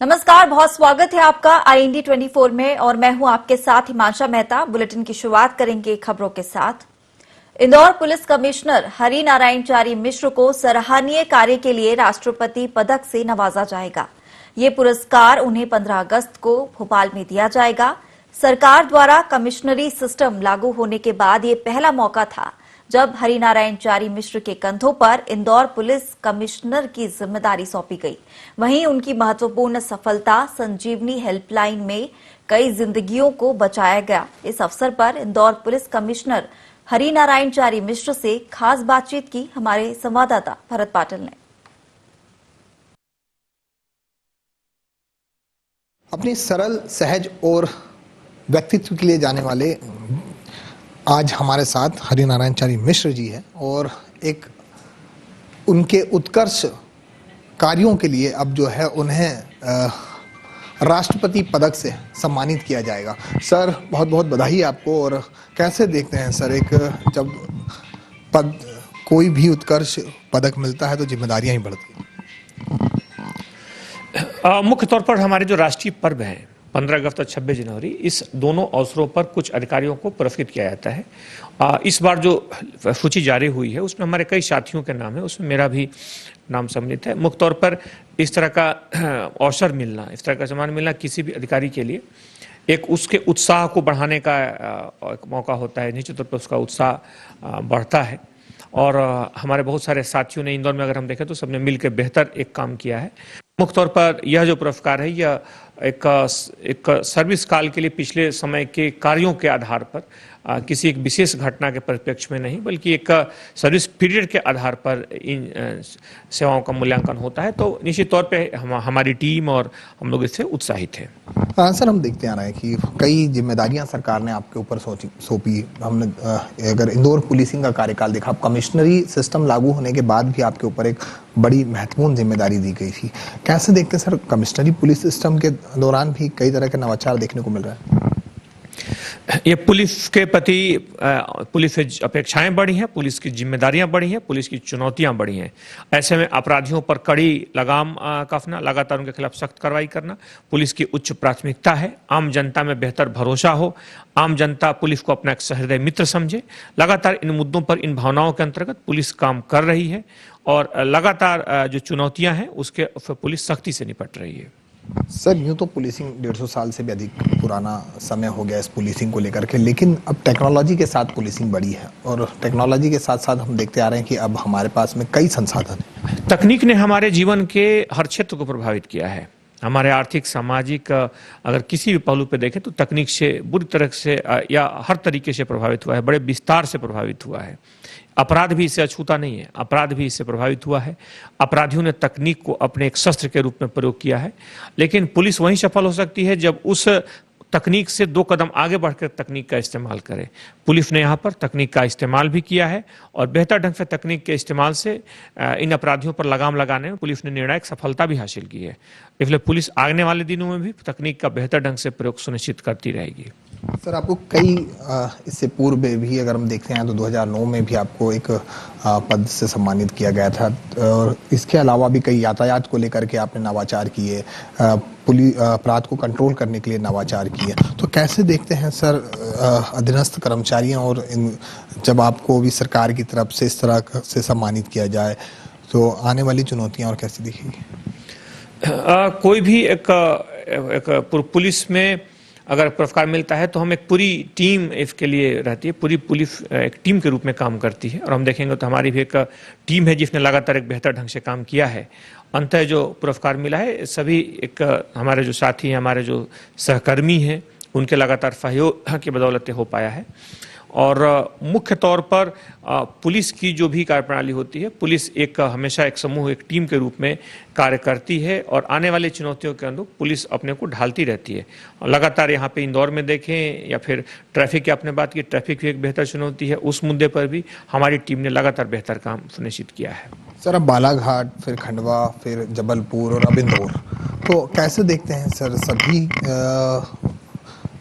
नमस्कार, बहुत स्वागत है आपका IND 24 में और मैं हूं आपके साथ हिमांशा मेहता। बुलेटिन की शुरुआत करेंगे खबरों के साथ। इंदौर पुलिस कमिश्नर हरि नारायण चारी मिश्र को सराहनीय कार्य के लिए राष्ट्रपति पदक से नवाजा जाएगा। ये पुरस्कार उन्हें 15 अगस्त को भोपाल में दिया जाएगा। सरकार द्वारा कमिश्नरी सिस्टम लागू होने के बाद ये पहला मौका था जब हरिनारायण चारी मिश्र के कंधों पर इंदौर पुलिस कमिश्नर की जिम्मेदारी सौंपी गई। वहीं उनकी महत्वपूर्ण सफलता संजीवनी हेल्पलाइन में कई जिंदगियों को बचाया गया। इस अवसर पर इंदौर पुलिस कमिश्नर हरिनारायण चारी मिश्र से खास बातचीत की हमारे संवाददाता भरत पाटिल ने। अपनी सरल, सहज और व्यक्तित्व के लिए जाने वाले आज हमारे साथ हरिनारायण चारी मिश्र जी हैं और एक उनके उत्कर्ष कार्यों के लिए अब जो है उन्हें राष्ट्रपति पदक से सम्मानित किया जाएगा। सर, बहुत बहुत बधाई आपको। और कैसे देखते हैं सर, एक जब कोई भी उत्कर्ष पदक मिलता है तो जिम्मेदारियां ही बढ़ती हैं। मुख्य तौर पर हमारे जो राष्ट्रीय पर्व हैं 15 अगस्त और 26 जनवरी, इस दोनों अवसरों पर कुछ अधिकारियों को पुरस्कृत किया जाता है। इस बार जो सूची जारी हुई है उसमें हमारे कई साथियों के नाम है, उसमें मेरा भी नाम सम्मिलित है। मुख्य तौर पर इस तरह का अवसर मिलना, इस तरह का सम्मान मिलना किसी भी अधिकारी के लिए एक उसके उत्साह को बढ़ाने का एक मौका होता है। निश्चित तौर पर उसका उत्साह बढ़ता है और हमारे बहुत सारे साथियों ने इंदौर में अगर हम देखें तो सबने मिलकर बेहतर एक काम किया है। मुख्य तौर पर यह जो पुरस्कार है यह एक सर्विस काल के लिए पिछले समय के कार्यों के आधार पर किसी एक विशेष घटना के परिप्रेक्ष्य में नहीं बल्कि एक सर्विस पीरियड के आधार पर इन सेवाओं का मूल्यांकन होता है। तो निश्चित तौर पे हमारी टीम और हम लोग इससे उत्साहित हैं। सर, हम देखते आ रहे हैं कि कई जिम्मेदारियां सरकार ने आपके ऊपर सौंपी। हमने अगर इंदौर पुलिसिंग का कार्यकाल देखा, कमिश्नरी सिस्टम लागू होने के बाद भी आपके ऊपर एक बड़ी महत्वपूर्ण जिम्मेदारी दी गई थी। कैसे देखते हैं सर, कमिश्नरी पुलिस सिस्टम के दौरान भी कई तरह के नवाचार देखने को मिल रहा है? ये पुलिस के प्रति पुलिस से अपेक्षाएं बढ़ी हैं, पुलिस की जिम्मेदारियां बढ़ी हैं, पुलिस की चुनौतियां बढ़ी हैं। ऐसे में अपराधियों पर कड़ी लगाम कसना, लगातार उनके खिलाफ सख्त कार्रवाई करना पुलिस की उच्च प्राथमिकता है। आम जनता में बेहतर भरोसा हो, आम जनता पुलिस को अपना एक सहृदय मित्र समझे। लगातार इन मुद्दों पर, इन भावनाओं के अंतर्गत पुलिस काम कर रही है और लगातार जो चुनौतियां हैं उसके पुलिस सख्ती से निपट रही है। सर, यूँ तो पुलिसिंग 150 साल से भी अधिक पुराना समय हो गया इस पुलिसिंग को लेकर के, लेकिन अब टेक्नोलॉजी के साथ पुलिसिंग बढ़ी है और टेक्नोलॉजी के साथ साथ हम देखते आ रहे हैं कि अब हमारे पास में कई संसाधन हैं। तकनीक ने हमारे जीवन के हर क्षेत्र को प्रभावित किया है। हमारे आर्थिक, सामाजिक, अगर किसी भी पहलू पे देखें तो तकनीक से बुरी तरह से या हर तरीके से प्रभावित हुआ है, बड़े विस्तार से प्रभावित हुआ है। अपराध भी इससे अछूता नहीं है, अपराध भी इससे प्रभावित हुआ है। अपराधियों ने तकनीक को अपने एक शस्त्र के रूप में प्रयोग किया है, लेकिन पुलिस वहीं सफल हो सकती है जब उस तकनीक से 2 कदम आगे बढ़कर तकनीक का इस्तेमाल करे। पुलिस ने यहाँ पर तकनीक का इस्तेमाल भी किया है और बेहतर ढंग से तकनीक के इस्तेमाल से इन अपराधियों पर लगाम लगाने में पुलिस ने निर्णायक सफलता भी हासिल की है। इसलिए पुलिस आने वाले दिनों में भी तकनीक का बेहतर ढंग से प्रयोग सुनिश्चित करती रहेगी। सर, आपको कई इससे पूर्व भी अगर हम देखते हैं तो 2009 में भी आपको एक पद से सम्मानित किया गया था और इसके अलावा भी कई यातायात को लेकर के आपने नवाचार किए, पुलिस अपराध को कंट्रोल करने के लिए नवाचार किए। तो कैसे देखते हैं सर अधीनस्थ कर्मचारियों और जब आपको भी सरकार की तरफ से इस तरह से सम्मानित किया जाए तो आने वाली चुनौतियाँ और कैसी दिखेगी? कोई भी एक पुलिस में अगर पुरस्कार मिलता है तो हम एक पूरी टीम इसके लिए रहती है, पूरी पुलिस एक टीम के रूप में काम करती है और हम देखेंगे तो हमारी भी एक टीम है जिसने लगातार एक बेहतर ढंग से काम किया है। अंततः जो पुरस्कार मिला है सभी एक हमारे जो साथी हैं, हमारे जो सहकर्मी हैं, उनके लगातार सहयोग की बदौलत हो पाया है। और मुख्य तौर पर पुलिस की जो भी कार्यप्रणाली होती है, पुलिस एक हमेशा एक समूह, एक टीम के रूप में कार्य करती है और आने वाली चुनौतियों के अनुरूप पुलिस अपने को ढालती रहती है। लगातार यहाँ पे इंदौर में देखें या फिर ट्रैफिक की आपने बात की, ट्रैफिक भी एक बेहतर चुनौती है, उस मुद्दे पर भी हमारी टीम ने लगातार बेहतर काम सुनिश्चित किया है। सर, अब बालाघाट, फिर खंडवा, फिर जबलपुर और अब इंदौर, तो कैसे देखते हैं सर सभी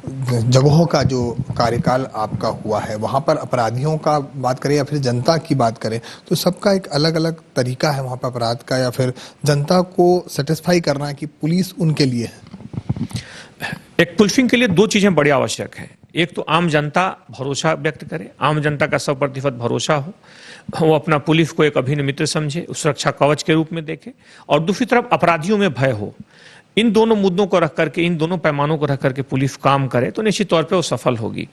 जगहों का जो कार्यकाल आपका हुआ है, वहाँ पर अपराधियों का बात करें या फिर जनता की बात करें, तो सबका एक अलग अलग तरीका है वहाँ पर अपराध का, या फिर जनता को सेटिस्फाई करना कि पुलिस उनके लिए है। एक पुलिसिंग के लिए दो चीजें बड़ी आवश्यक हैं। एक तो आम जनता भरोसा व्यक्त करे, आम जनता का 100% भरोसा हो, वो अपना पुलिस को एक अभिन्न मित्र समझे, सुरक्षा कवच के रूप में देखे, और दूसरी तरफ अपराधियों में भय हो। इन दोनों मुद्दों को रख करके, इन दोनों पैमानों को रख करके पुलिस काम करे तो निश्चित तौर पे वो सफल होगी।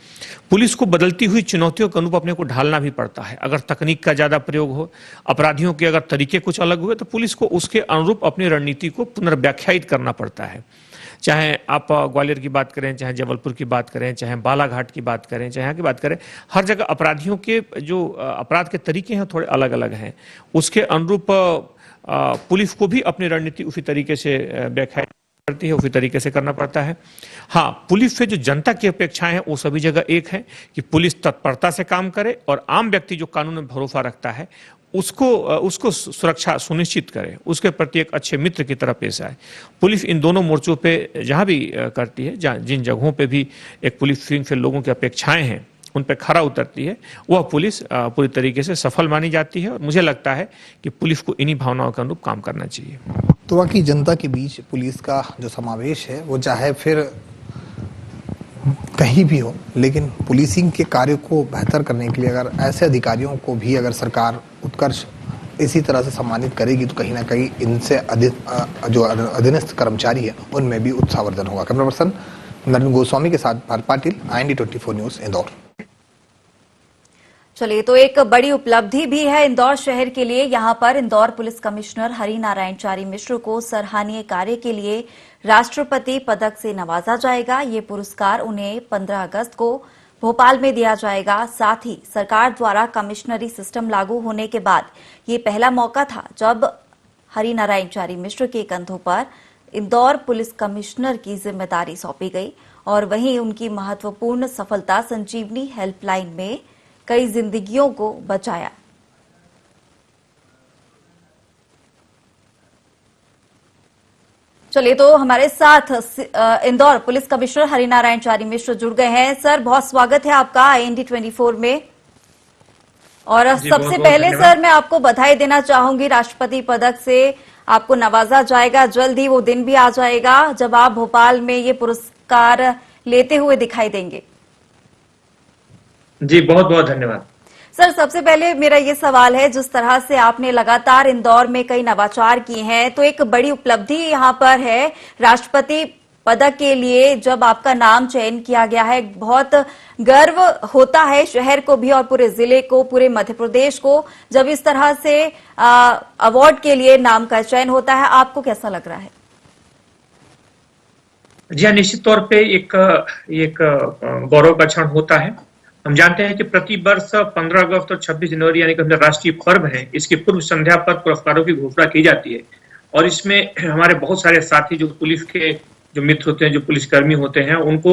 पुलिस को बदलती हुई चुनौतियों के अनुरूप अपने को ढालना भी पड़ता है। अगर तकनीक का ज्यादा प्रयोग हो, अपराधियों के अगर तरीके कुछ अलग हुए, तो पुलिस को उसके अनुरूप अपनी रणनीति को पुनर्व्याख्यायित करना पड़ता है। चाहे आप ग्वालियर की बात करें, चाहे जबलपुर की बात करें, चाहे बालाघाट की बात करें, चाहे यहाँ की बात करें, हर जगह अपराधियों के जो अपराध के तरीके हैं थोड़े अलग अलग हैं। उसके अनुरूप पुलिस को भी अपनी रणनीति उसी तरीके से व्याख्या करती है, उसी तरीके से करना पड़ता है। हाँ, पुलिस से जो जनता की अपेक्षाएं हैं वो सभी जगह एक है कि पुलिस तत्परता से काम करे और आम व्यक्ति जो कानून में भरोसा रखता है उसको सुरक्षा सुनिश्चित करे, उसके प्रति एक अच्छे मित्र की तरह पेश आए। पुलिस इन दोनों मोर्चों पे जहां भी करती है, जिन जगहों पे भी एक पुलिस से लोगों की अपेक्षाएं हैं उन पे खरा उतरती है, वह पुलिस पूरी तरीके से सफल मानी जाती है। और मुझे लगता है कि पुलिस को इन्हीं भावनाओं के अनुरूप काम करना चाहिए। तो बाकी जनता के बीच पुलिस का जो समावेश है वो चाहे फिर कहीं भी हो, लेकिन पुलिसिंग के कार्य को बेहतर करने के लिए अगर ऐसे अधिकारियों को भी अगर सरकार उत्कर्ष इसी तरह से सम्मानित करेगी तो कहीं ना कहीं इनसे जो अधीनस्थ कर्मचारी है उनमें भी उत्साहवर्धन होगा। कैमरा पर्सन नरेंद्र गोस्वामी के साथ भारत पाटिल, IND 24 न्यूज, इंदौर। चलिए, तो एक बड़ी उपलब्धि भी है इंदौर शहर के लिए। यहां पर इंदौर पुलिस कमिश्नर हरिनारायण चारी मिश्र को सराहनीय कार्य के लिए राष्ट्रपति पदक से नवाजा जाएगा। ये पुरस्कार उन्हें 15 अगस्त को भोपाल में दिया जाएगा। साथ ही सरकार द्वारा कमिश्नरी सिस्टम लागू होने के बाद ये पहला मौका था जब हरिनारायण चारी मिश्र के कंधों पर इंदौर पुलिस कमिश्नर की जिम्मेदारी सौंपी गई। और वहीं उनकी महत्वपूर्ण सफलता संजीवनी हेल्पलाइन में कई जिंदगियों को बचाया। चलिए, तो हमारे साथ इंदौर पुलिस कमिश्नर हरिनारायण चारी मिश्र जुड़ गए हैं। सर, बहुत स्वागत है आपका IND 24 में। और सबसे पहले सर मैं आपको बधाई देना चाहूंगी, राष्ट्रपति पदक से आपको नवाजा जाएगा। जल्द ही वो दिन भी आ जाएगा जब आप भोपाल में ये पुरस्कार लेते हुए दिखाई देंगे। जी, बहुत बहुत धन्यवाद। सर, सबसे पहले मेरा ये सवाल है, जिस तरह से आपने लगातार इंदौर में कई नवाचार किए हैं, तो एक बड़ी उपलब्धि यहाँ पर है राष्ट्रपति पदक के लिए जब आपका नाम चयन किया गया है। बहुत गर्व होता है शहर को भी और पूरे जिले को, पूरे मध्य प्रदेश को, जब इस तरह से अवार्ड के लिए नाम का चयन होता है। आपको कैसा लग रहा है? जी हाँ, निश्चित तौर पे एक गौरव का क्षण होता है। हम जानते हैं कि प्रति वर्ष 15 अगस्त और 26 जनवरी यानी कि राष्ट्रीय पर्व है, इसकी पूर्व संध्या पर पुरस्कारों की घोषणा की जाती है। और इसमें हमारे बहुत सारे साथी जो पुलिस के जो मित्र होते हैं, जो पुलिसकर्मी होते हैं, उनको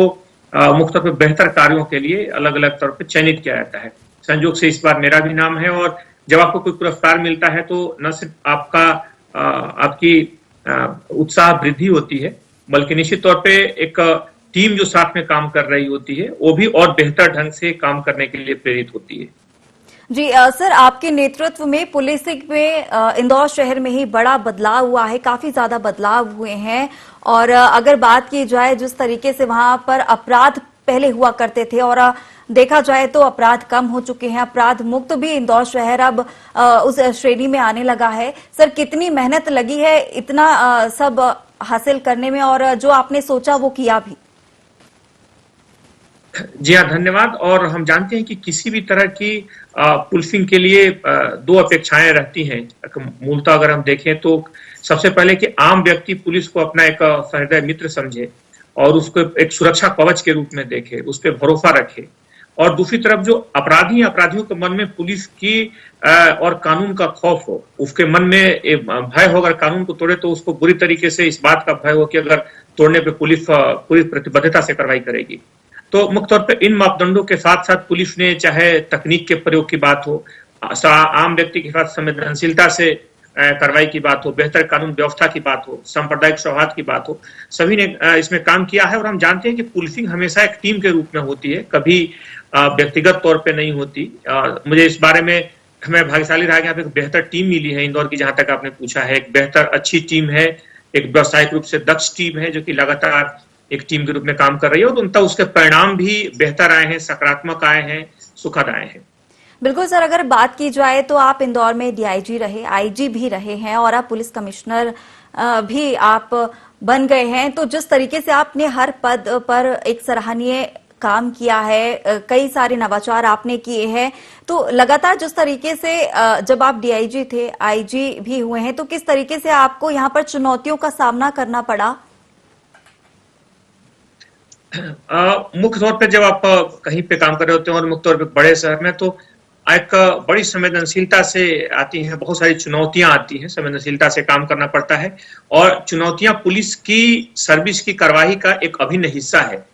मुख्य तौर पर बेहतर कार्यों के लिए अलग अलग तौर पर चयनित किया जाता है। संयोग से इस बार मेरा भी नाम है। और जब आपको कोई पुरस्कार मिलता है तो न सिर्फ आपकी उत्साह वृद्धि होती है, बल्कि निश्चित तौर पे एक टीम जो साथ में काम कर रही होती है वो भी और बेहतर ढंग से काम करने के लिए प्रेरित होती है। जी सर, आपके नेतृत्व में पुलिसिंग में इंदौर शहर में ही बड़ा बदलाव हुआ है, काफी ज्यादा बदलाव हुए हैं। और अगर बात की जाए जिस तरीके से वहां पर अपराध पहले हुआ करते थे और देखा जाए तो अपराध कम हो चुके हैं, अपराध मुक्त भी इंदौर शहर अब उस श्रेणी में आने लगा है। सर, कितनी मेहनत लगी है इतना सब हासिल करने में, और जो आपने सोचा वो किया भी? जी हाँ, धन्यवाद। और हम जानते हैं कि किसी भी तरह की पुलिसिंग के लिए दो अपेक्षाएं रहती हैं। मूलतः अगर हम देखें तो सबसे पहले कि आम व्यक्ति पुलिस को अपना एक सहृदय मित्र समझे और उसको एक सुरक्षा कवच के रूप में देखे, उस पर भरोसा रखे। और दूसरी तरफ जो अपराधियों के मन में पुलिस की और कानून का खौफ हो, उसके मन में भय हो, अगर कानून को तोड़े तो उसको बुरी तरीके से इस बात का भय हो कि अगर तोड़ने पे पुलिस पूरी प्रतिबद्धता से कार्रवाई करेगी। तो मुख्य तौर पर इन मापदंडों के साथ साथ पुलिस ने, चाहे तकनीक के प्रयोग की बात हो, आम व्यक्ति के साथ संवेदनशीलता से कार्रवाई की बात हो, बेहतर कानून व्यवस्था की बात हो, सांप्रदायिक सौहार्द की बात हो, सभी ने इसमें काम किया है। और हम जानते हैं कि पुलिसिंग हमेशा एक टीम के रूप में होती है, कभी व्यक्तिगत तौर पे नहीं होती। मुझे इस बारे में मैं भाग्यशाली रहा कि यहाँ पे एक बेहतर टीम मिली है इंदौर की, जहां तक आपने पूछा है। एक बेहतर अच्छी टीम है, एक व्यावसायिक रूप से दक्ष टीम है जो कि लगातार एक टीम के रूप में काम कर रही है, और उनका उसके परिणाम भी बेहतर आए हैं, सकारात्मक आए हैं, सुखद आए हैं। बिल्कुल सर, अगर बात की जाए तो आप इंदौर में डीआईजी रहे, आईजी भी रहे हैं और अब पुलिस कमिश्नर भी आप बन गए हैं। तो जिस तरीके से आपने हर पद पर एक सराहनीय काम किया है, कई सारे नवाचार आपने किए हैं, तो लगातार जिस तरीके से जब आप डीआईजी थे, आईजी भी हुए हैं, तो किस तरीके से आपको यहाँ पर चुनौतियों का सामना करना पड़ा? मुख्य तौर पे जब आप कहीं पे काम कर रहे होते हैं और मुख्य तौर पे बड़े शहर में, तो एक बड़ी संवेदनशीलता से आती हैं, बहुत सारी चुनौतियां आती हैं, संवेदनशीलता से काम करना पड़ता है। और चुनौतियां पुलिस की सर्विस की कार्यवाही का एक अभिन्न हिस्सा है।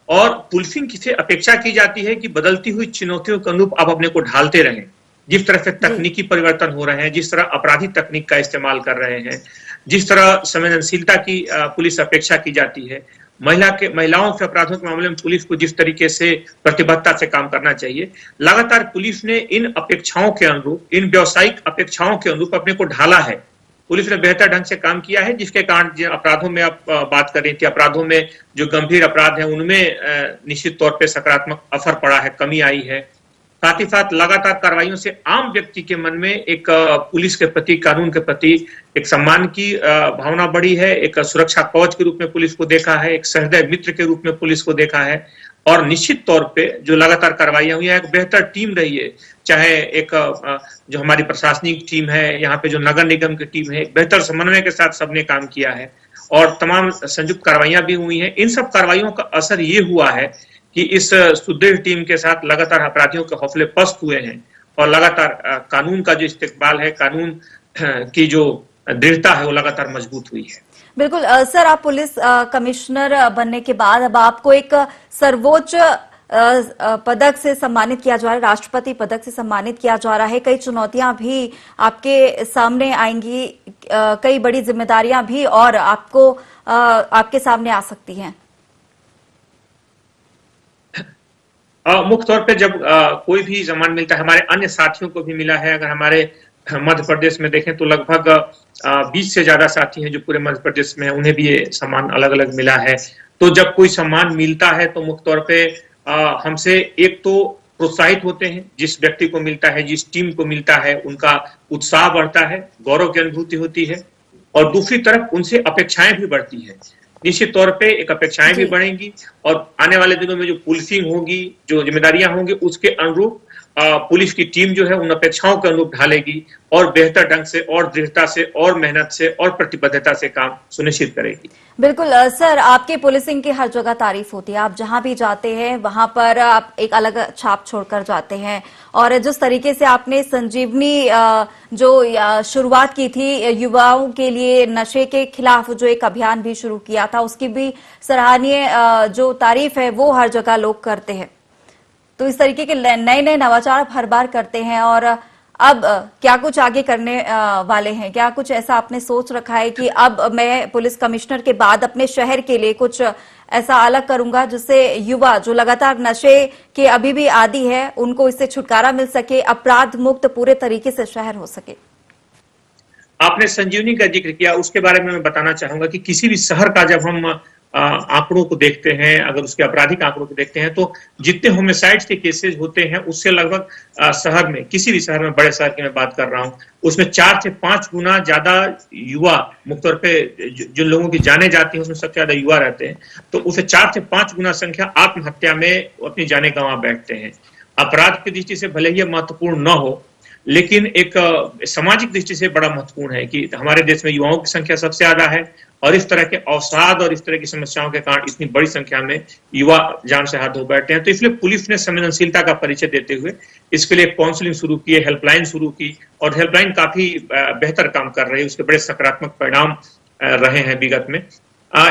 और पुलिसिंग से अपेक्षा की जाती है कि बदलती हुई चुनौतियों के अनुरूप आप अपने को ढालते रहें। जिस तरह से तकनीकी परिवर्तन हो रहे हैं, जिस तरह आपराधिक तकनीक का इस्तेमाल कर रहे हैं, जिस तरह संवेदनशीलता की पुलिस अपेक्षा की जाती है, महिलाओं के अपराधों के मामले में पुलिस को जिस तरीके से प्रतिबद्धता से काम करना चाहिए, लगातार पुलिस ने इन अपेक्षाओं के अनुरूप, इन व्यावसायिक अपेक्षाओं के अनुरूप अपने को ढाला है। पुलिस ने बेहतर ढंग से काम किया है, जिसके कारण जो अपराधों में आप बात कर रही थी, अपराधों में जो गंभीर अपराध है उनमें निश्चित तौर पे सकारात्मक असर पड़ा है, कमी आई है। साथ ही साथ लगातार कार्रवाइयों से आम व्यक्ति के मन में एक पुलिस के प्रति, कानून के प्रति एक सम्मान की भावना बढ़ी है। एक सुरक्षा कवच के रूप में पुलिस को देखा है, एक सहृदय मित्र के रूप में पुलिस को देखा है। और निश्चित तौर पे जो लगातार कार्रवाइयां हुई है, एक बेहतर टीम रही है, चाहे एक जो हमारी प्रशासनिक टीम है, यहाँ पे जो नगर निगम की टीम है, एक बेहतर समन्वय के साथ सबने काम किया है और तमाम संयुक्त कार्रवाइयां भी हुई हैं। इन सब कार्रवाइयों का असर ये हुआ है कि इस सुदृढ़ टीम के साथ लगातार अपराधियों के हौसले पस्त हुए हैं और लगातार कानून का जो इस्तेमाल है, कानून की जो दृढ़ता है, वो लगातार मजबूत हुई है। बिल्कुल सर, आप पुलिस कमिश्नर बनने के बाद अब आपको एक सर्वोच्च पदक से सम्मानित किया जा रहा है, राष्ट्रपति पदक से सम्मानित किया जा रहा है। कई चुनौतियां भी आपके सामने आएंगी, कई बड़ी जिम्मेदारियां भी और आपको आपके सामने आ सकती हैं। मुख्य तौर पे जब कोई भी सम्मान मिलता है, हमारे अन्य साथियों को भी मिला है। अगर हमारे मध्य प्रदेश में देखें तो लगभग 20 से ज्यादा साथी हैं जो पूरे मध्य प्रदेश में हैं, उन्हें भी ये सम्मान अलग अलग मिला है। तो जब कोई सम्मान मिलता है तो मुख्य तौर पे हमसे एक तो प्रोत्साहित होते हैं, जिस व्यक्ति को मिलता है, जिस टीम को मिलता है, उनका उत्साह बढ़ता है, गौरव की अनुभूति होती है। और दूसरी तरफ उनसे अपेक्षाएं भी बढ़ती है। निश्चित तौर पे एक अपेक्षाएं भी बढ़ेंगी और आने वाले दिनों में जो पुलिसिंग होगी, जो जिम्मेदारियां होंगी, उसके अनुरूप पुलिस की टीम जो है उन अपेक्षाओं के अनुरूप ढालेगी और बेहतर ढंग से और दृढ़ता से और मेहनत से और प्रतिबद्धता से काम सुनिश्चित करेगी। बिल्कुल सर, आपकी पुलिसिंग की हर जगह तारीफ होती है। आप जहां भी जाते हैं वहां पर आप एक अलग छाप छोड़कर जाते हैं और जिस तरीके से आपने संजीवनी जो शुरुआत की थी युवाओं के लिए, नशे के खिलाफ जो एक अभियान भी शुरू किया था, उसकी भी सराहनीय जो तारीफ है वो हर जगह लोग करते हैं। तो इस तरीके के नए नए नवाचार हर बार करते हैं और अब क्या कुछ आगे करने वाले हैं? क्या कुछ ऐसा आपने सोच रखा है कि अब मैं पुलिस कमिश्नर के बाद अपने शहर के लिए कुछ ऐसा अलग करूंगा जिससे युवा जो लगातार नशे के अभी भी आदी है उनको इससे छुटकारा मिल सके, अपराध मुक्त पूरे तरीके से शहर हो सके? आपने संजीवनी का जिक्र किया, उसके बारे में मैं बताना चाहूंगा कि किसी भी शहर का जब हम आंकड़ों को देखते हैं, अगर उसके आपराधिक आंकड़ों को देखते हैं, तो जितने होमिसाइड्स के केसेस होते हैं उससे लगभग शहर में, किसी भी शहर में, बड़े शहर की मैं बात कर रहा हूं, उसमें 4 से 5 गुना ज्यादा युवा, मुख्य तौर पे जिन लोगों की जाने जाती हैं उसमें सबसे ज्यादा युवा रहते हैं, तो उसे 4 से 5 गुना संख्या आत्महत्या में अपनी जाने गंवा बैठते हैं। अपराध की दृष्टि से भले ही महत्वपूर्ण न हो, लेकिन एक सामाजिक दृष्टि से बड़ा महत्वपूर्ण है कि हमारे देश में युवाओं की संख्या सबसे ज्यादा है और इस तरह के अवसाद और इस तरह की समस्याओं के कारण इतनी बड़ी संख्या में युवा जान से हाथ धो बैठते हैं। तो इसलिए पुलिस ने संवेदनशीलता का परिचय देते हुए इसके लिए काउंसलिंग शुरू की, हेल्पलाइन शुरू की और हेल्पलाइन काफी बेहतर काम कर रही है, उसके बड़े सकारात्मक परिणाम रहे हैं विगत में।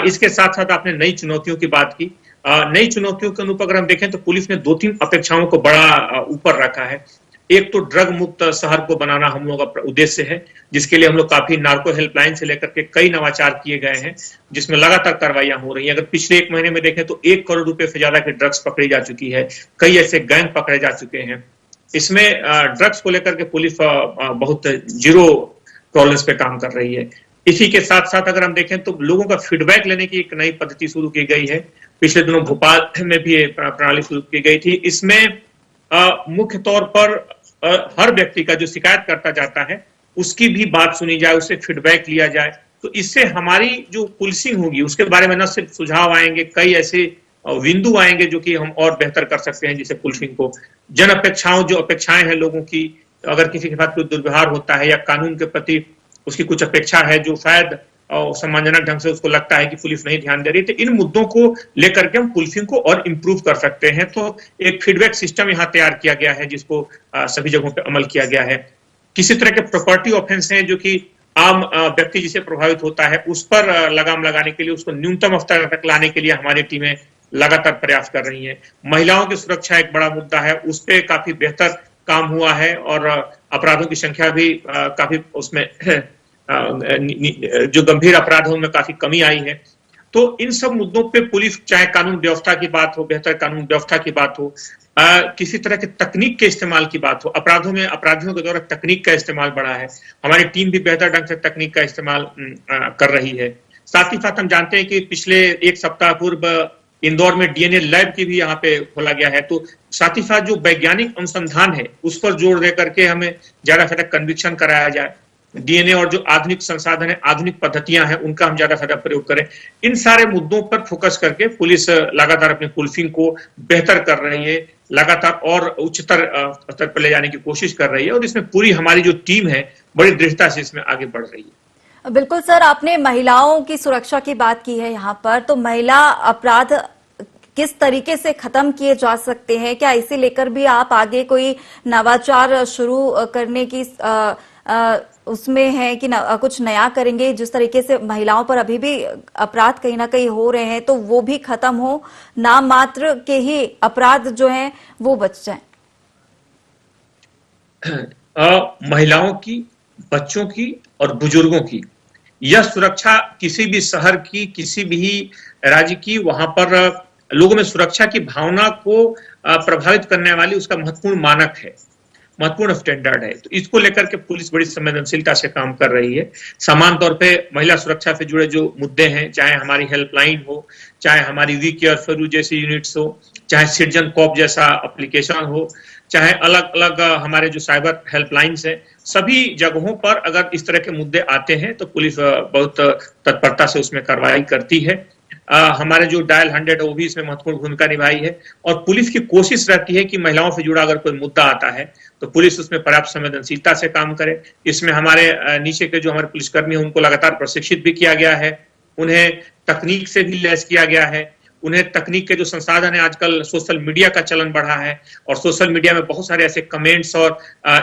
इसके साथ साथ आपने नई चुनौतियों की बात की। नई चुनौतियों के अनुरूप अगर हम देखें तो पुलिस ने 2-3 अपेक्षाओं को बड़ा ऊपर रखा है। एक तो ड्रग मुक्त शहर को बनाना हम लोगों का उद्देश्य है, जिसके लिए हम लोग काफी नार्को हेल्पलाइन से लेकर के कई नवाचार किए गए हैं, जिसमें लगातार कार्रवाइयां हो रही हैं। अगर पिछले 1 महीने में देखें तो 1 करोड़ रुपए से ज्यादा की ड्रग्स पकड़ी जा चुकी है, कई ऐसे गैंग पकड़े जा चुके हैं। इसमें ड्रग्स को लेकर के पुलिस बहुत जीरो टॉलरेंस पे काम कर रही है। इसी के साथ साथ अगर हम देखें तो लोगों का फीडबैक लेने की एक नई पद्धति शुरू की गई है। पिछले दिनों भोपाल में भी ये प्रणाली शुरू की गई थी। इसमें मुख्य तौर पर हर व्यक्ति का जो शिकायत करता जाता है उसकी भी बात सुनी जाए, उससे फीडबैक लिया जाए, तो इससे हमारी जो पुलिसिंग होगी उसके बारे में न सिर्फ सुझाव आएंगे, कई ऐसे बिंदु आएंगे जो कि हम और बेहतर कर सकते हैं। जिसे पुलिसिंग को जन अपेक्षाओं, जो अपेक्षाएं हैं लोगों की, अगर किसी के साथ कोई दुर्व्यवहार होता है या कानून के प्रति उसकी कुछ अपेक्षा है जो शायद सम्मानजनक ढंग से उसको लगता है कि पुलिस नहीं ध्यान दे रही, तो इन मुद्दों को लेकर के हम पुलिसिंग को और इम्प्रूव कर सकते हैं। तो एक फीडबैक सिस्टम यहाँ तैयार किया गया है जिसको सभी जगहों पे अमल किया गया है। किसी तरह के प्रॉपर्टी ऑफेंस हैं जो कि आम व्यक्ति जिसे प्रभावित होता है उस पर लगाम लगाने के लिए, उसको न्यूनतम स्तर तक लाने के लिए हमारी टीमें लगातार प्रयास कर रही हैं। महिलाओं की सुरक्षा एक बड़ा मुद्दा है, उस पर काफी बेहतर काम हुआ है और अपराधों की संख्या भी काफी उसमें जो गंभीर अपराध है उनमें काफी कमी आई है। तो इन सब मुद्दों पे पुलिस, चाहे कानून व्यवस्था की बात हो, बेहतर कानून व्यवस्था की बात हो, किसी तरह के तकनीक के इस्तेमाल की बात हो, अपराधों में अपराधियों के द्वारा तकनीक का इस्तेमाल बढ़ा है, हमारी टीम भी बेहतर ढंग से तकनीक का इस्तेमाल कर रही है। साथ ही साथ हम जानते हैं कि पिछले 1 सप्ताह पूर्व इंदौर में डीएनए लैब की भी यहाँ पे खोला गया है। तो साथ ही साथ जो वैज्ञानिक अनुसंधान है उस पर जोर दे करके हमें ज्यादा से ज्यादा कन्विक्शन कराया जाए। डीएनए और जो आधुनिक संसाधन है, आधुनिक पद्धतियां हैं, उनका हम ज्यादा से ज्यादा प्रयोग करें। इन सारे मुद्दों पर फोकस करके पुलिस लगातार अपनी पुलिसिंग को बेहतर कर रही है, लगातार और उच्चतर स्तर पर ले जाने की कोशिश कर रही है और इसमें पूरी हमारी जो टीम है बड़ी दृढ़ता से इसमें आगे बढ़ रही है। बिल्कुल सर, आपने महिलाओं की सुरक्षा की बात की है यहाँ पर, तो महिला अपराध किस तरीके से खत्म किए जा सकते हैं? क्या इसे लेकर भी आप आगे कोई नवाचार शुरू करने की उसमें है कि कुछ नया करेंगे, जिस तरीके से महिलाओं पर अभी भी अपराध कहीं ना कहीं हो रहे हैं तो वो भी खत्म हो, नाम मात्र के ही अपराध जो हैं वो बच जाएं? महिलाओं की, बच्चों की और बुजुर्गों की यह सुरक्षा किसी भी शहर की, किसी भी राज्य की, वहां पर लोगों में सुरक्षा की भावना को प्रभावित करने वाली उसका महत्वपूर्ण मानक है, महत्वपूर्ण स्टैंडर्ड है। तो इसको लेकर के पुलिस बड़ी संवेदनशीलता से काम कर रही है। समान तौर पे महिला सुरक्षा से जुड़े जो मुद्दे हैं, चाहे हमारी हेल्पलाइन हो, चाहे हमारी वी केयर फॉर यू जैसी यूनिट्स हो, चाहे सिटीजन कॉप जैसा एप्लीकेशन हो, चाहे अलग अलग हमारे जो साइबर हेल्पलाइंस है, सभी जगहों पर अगर इस तरह के मुद्दे आते हैं तो पुलिस बहुत तत्परता से उसमें कार्रवाई करती है। हमारे जो डायल 100 वो भी इसमें महत्वपूर्ण भूमिका निभाई है और पुलिस की कोशिश रहती है कि महिलाओं से जुड़ा अगर कोई मुद्दा आता है तो पुलिस उसमें पर्याप्त संवेदनशीलता से काम करे। इसमें हमारे नीचे के जो हमारे पुलिसकर्मी हैं उनको लगातार प्रशिक्षित भी किया गया है, उन्हें तकनीक से भी लैस किया गया है, उन्हें तकनीक के जो संसाधन है, आजकल सोशल मीडिया का चलन बढ़ा है और सोशल मीडिया में बहुत सारे ऐसे कमेंट्स और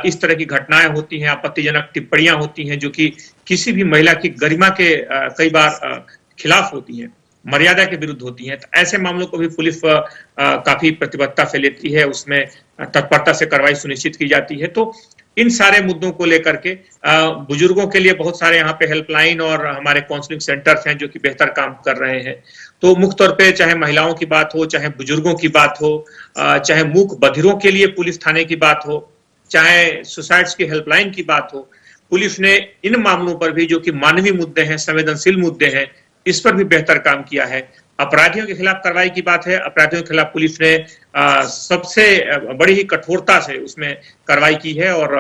इस तरह की घटनाएं होती हैं, आपत्तिजनक टिप्पणियां होती हैं जो कि किसी भी महिला की गरिमा के कई बार खिलाफ होती हैं, मर्यादा के विरुद्ध होती हैं। तो ऐसे मामलों को भी पुलिस काफी प्रतिबद्धता से लेती है, उसमें तत्परता से कार्रवाई सुनिश्चित की जाती है। तो इन सारे मुद्दों को लेकर के बुजुर्गों के लिए बहुत सारे यहाँ पे हेल्पलाइन और हमारे काउंसलिंग सेंटर्स हैं जो कि बेहतर काम कर रहे हैं। तो मुख्य तौर पे चाहे महिलाओं की बात हो, चाहे बुजुर्गों की बात हो, चाहे मूक बधिरों के लिए पुलिस थाने की बात हो, चाहे सुसाइड्स की हेल्पलाइन की बात हो, पुलिस ने इन मामलों पर भी जो कि मानवीय मुद्दे हैं, संवेदनशील मुद्दे हैं, इस पर भी बेहतर काम किया है। अपराधियों के खिलाफ कार्रवाई की बात है, अपराधियों के खिलाफ पुलिस ने सबसे बड़ी ही कठोरता से उसमें कार्रवाई की है और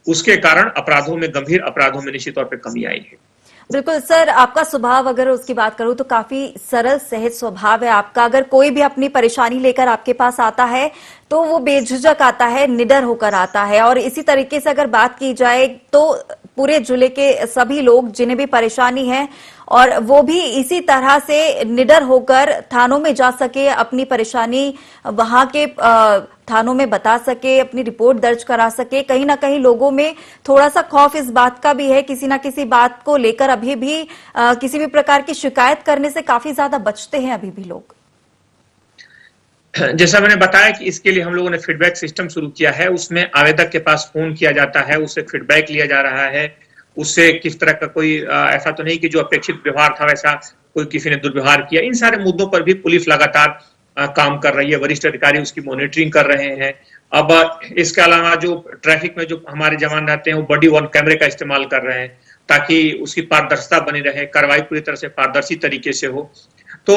उसके कारण अपराधों में, गंभीर अपराधों में निश्चित तौर पे कमी आई है। बिल्कुल सर, आपका स्वभाव अगर उसकी बात करूं तो काफी सरल सहज स्वभाव है आपका। अगर कोई भी अपनी परेशानी लेकर आपके पास आता है तो वो बेझिझक आता है, निडर होकर आता है। और इसी तरीके से अगर बात की जाए तो पूरे जिले के सभी लोग जिन्हें भी परेशानी है और वो भी इसी तरह से निडर होकर थानों में जा सके, अपनी परेशानी वहां के थानों में बता सके, अपनी रिपोर्ट दर्ज करा सके। कहीं ना कहीं लोगों में थोड़ा सा खौफ इस बात का भी है, किसी ना किसी बात को लेकर अभी भी किसी भी प्रकार की शिकायत करने से काफी ज्यादा बचते हैं अभी भी लोग। जैसा मैंने बताया कि इसके लिए हम लोगों ने फीडबैक सिस्टम शुरू किया है। उसमें आवेदक के पास फोन किया जाता है, उससे फीडबैक लिया जा रहा है, उससे किस तरह का कोई ऐसा तो नहीं कि जो अपेक्षित व्यवहार था वैसा कोई किसी ने दुर्व्यवहार किया। इन सारे मुद्दों पर भी पुलिस लगातार काम कर रही है, वरिष्ठ अधिकारी उसकी मॉनिटरिंग कर रहे हैं। अब इसके अलावा जो ट्रैफिक में जो हमारे जवान रहते हैं वो बॉडी वर्न कैमरे का इस्तेमाल कर रहे हैं ताकि उसकी पारदर्शिता बनी रहे, कार्रवाई पूरी तरह से पारदर्शी तरीके से हो। तो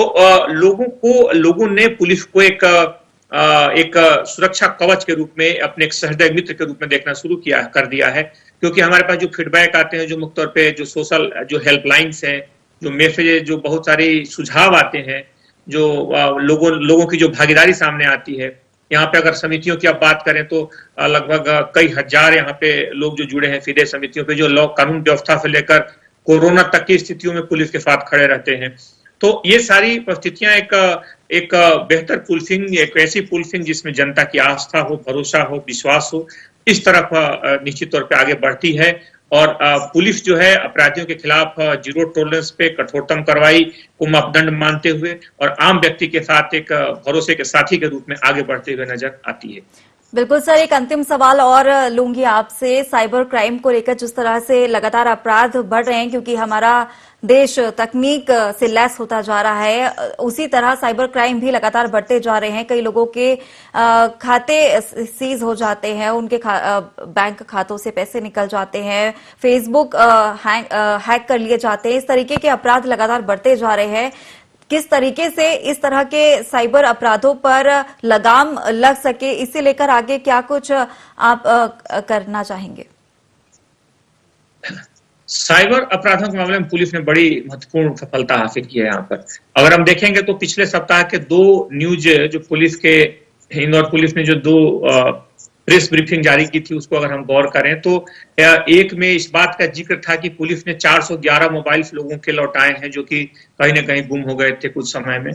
लोगों ने पुलिस को एक सुरक्षा कवच के रूप में, अपने एक सहृदय मित्र के रूप में देखना शुरू कर दिया है। क्योंकि हमारे पास जो फीडबैक आते हैं, जो मुख्य तौर पे जो सोशल जो हेल्पलाइंस हैं, जो मैसेज, जो बहुत सारे सुझाव आते हैं, जो लोगों की जो भागीदारी सामने आती है। यहाँ पे अगर समितियों की आप बात करें तो लगभग कई हजार यहाँ पे लोग जो जुड़े हैं फिदे समितियों पे, जो लॉ कानून व्यवस्था से लेकर कोरोना तक की स्थितियों में पुलिस के साथ खड़े रहते हैं। तो ये सारी परिस्थितियां एक बेहतर पुलिसिंग, एक ऐसी पुलिसिंग जिसमें जनता की आस्था हो, भरोसा हो, विश्वास हो, इस तरफ निश्चित तौर पे आगे बढ़ती है। और पुलिस जो है अपराधियों के खिलाफ जीरो टॉलरेंस पे कठोरतम कार्रवाई को मापदंड मानते हुए और आम व्यक्ति के साथ एक भरोसे के साथी के रूप में आगे बढ़ते हुए नजर आती है। बिल्कुल सर, एक अंतिम सवाल और लूंगी आपसे। साइबर क्राइम को लेकर जिस तरह से लगातार अपराध बढ़ रहे हैं, क्योंकि हमारा देश तकनीक से लैस होता जा रहा है, उसी तरह साइबर क्राइम भी लगातार बढ़ते जा रहे हैं। कई लोगों के खाते सीज हो जाते हैं, उनके बैंक खातों से पैसे निकल जाते हैं, फेसबुक हैक कर लिए जाते हैं। इस तरीके के अपराध लगातार बढ़ते जा रहे हैं। किस तरीके से इस तरह के साइबर अपराधों पर लगाम लग सके, इसे लेकर आगे क्या कुछ आप करना चाहेंगे? साइबर अपराधों के मामले में पुलिस ने बड़ी महत्वपूर्ण सफलता हासिल की है। यहाँ पर अगर हम देखेंगे तो पिछले सप्ताह के 2 न्यूज जो पुलिस के, इंदौर पुलिस ने जो 2 प्रेस ब्रीफिंग जारी की थी, उसको अगर हम गौर करें तो एक में इस बात का जिक्र था कि पुलिस ने 411 मोबाइल लोगों के लौटाए हैं जो कि कहीं ना कहीं गुम हो गए थे कुछ समय में।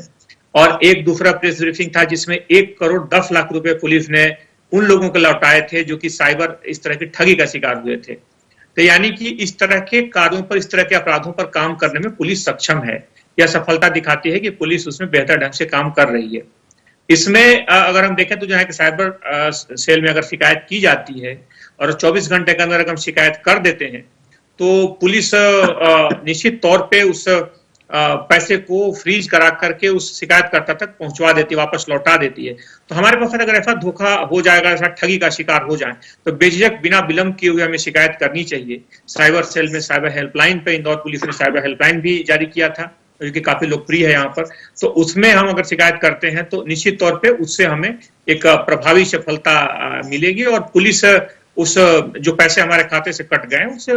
और एक दूसरा प्रेस ब्रीफिंग था जिसमें 1 करोड़ 10 लाख रुपए पुलिस ने उन लोगों को लौटाए थे जो कि साइबर इस तरह की ठगी का शिकार हुए थे। तो यानी कि इस तरह के कार्यों पर, इस तरह के अपराधों पर काम करने में पुलिस सक्षम है। यह सफलता दिखाती है कि पुलिस उसमें बेहतर ढंग से काम कर रही है। इसमें अगर हम देखें तो जो है कि साइबर सेल में अगर शिकायत की जाती है और 24 घंटे के अंदर अगर हम शिकायत कर देते हैं तो पुलिस निश्चित तौर पे उस पैसे को फ्रीज करा करके उस शिकायतकर्ता तक पहुंचवा देती है, वापस लौटा देती है। तो हमारे पास अगर ऐसा धोखा हो जाएगा, ऐसा ठगी का शिकार हो जाए तो बेझिझक बिना विलंब किए हुए हमें शिकायत करनी चाहिए। साइबर सेल में साइबर हेल्पलाइन पे इंदौर पुलिस ने साइबर हेल्पलाइन भी जारी किया था जो कि काफी लोकप्रिय है यहाँ पर। तो उसमें हम अगर शिकायत करते हैं तो निश्चित तौर पे उससे हमें एक प्रभावी सफलता मिलेगी और पुलिस उस जो पैसे हमारे खाते से कट गए उसे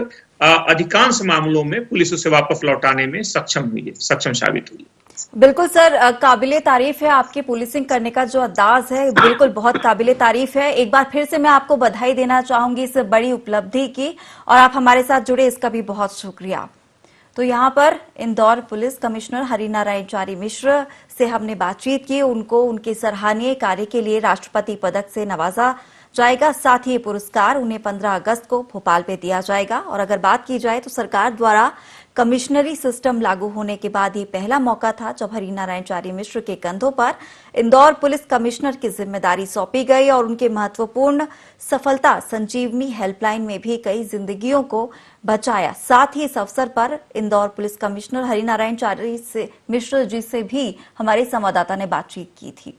अधिकांश मामलों में पुलिस उसे वापस लौटाने में सक्षम साबित हुई। बिल्कुल सर, काबिले तारीफ है आपकी पुलिसिंग करने का जो अंदाज है, बिल्कुल बहुत काबिले तारीफ है। एक बार फिर से मैं आपको बधाई देना चाहूंगी इस बड़ी उपलब्धि की, और आप हमारे साथ जुड़े इसका भी बहुत शुक्रिया। तो यहाँ पर इंदौर पुलिस कमिश्नर हरिनारायण चारी मिश्र से हमने बातचीत की। उनको उनके सराहनीय कार्य के लिए राष्ट्रपति पदक से नवाजा जाएगा। साथ ही ये पुरस्कार उन्हें 15 अगस्त को भोपाल में दिया जाएगा। और अगर बात की जाए तो सरकार द्वारा कमिश्नरी सिस्टम लागू होने के बाद ये पहला मौका था जब हरिनारायण चारी मिश्र के कंधों पर इंदौर पुलिस कमिश्नर की जिम्मेदारी सौंपी गई और उनके महत्वपूर्ण सफलता संजीवनी हेल्पलाइन में भी कई जिंदगियों को बचाया। साथ ही इस अवसर पर इंदौर पुलिस कमिश्नर हरिनारायण चारी मिश्र जी से भी हमारे संवाददाता ने बातचीत की थी।